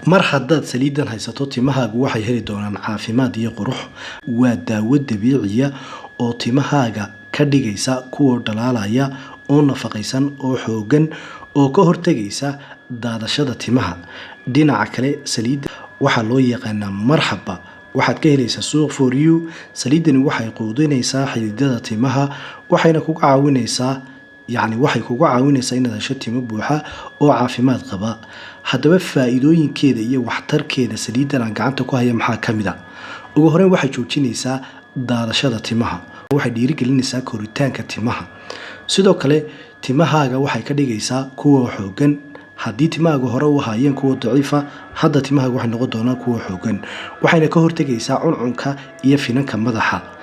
mar haddaad saliidan haysato timahaagu waxay heli doonaan caafimaad iyo qurux. Waa daawo dabiiciya oo timahaaga ka dhigaysa kuwa dhalaalaya oo nafaqaysan oo xoogan oo ka hortagaysa daadashada timaha. Dhinaca kale saliidda waxaa loo yaqaanaa marxaba, waxaad ka helaysaa suuq for you. Saliidani waxay quudinaysaa xididada timaha waxayna kugu caawinaysaa inaad hesho timo buuxa oo caafimaad qaba. Haddaba faa'iidooyinkeeda iyo waxtarkeeda saliidan aan gacanta ku haya maxaa ka mid ah? Ugu horreyn waxay joojinaysaa daadashada timaha, waxay dhiirigelinaysaa koritaanka timaha. Sidoo kale timahaaga waxay ka dhigaysaa kuwa xoogan. Haddii timahaaga hore u ahaayeen kuwa daciifa, hadda timahaaga waxay noqon doonaan kuwa xoogan. Waxayna ka hortagaysaa cuncunka iyo finanka madaxa.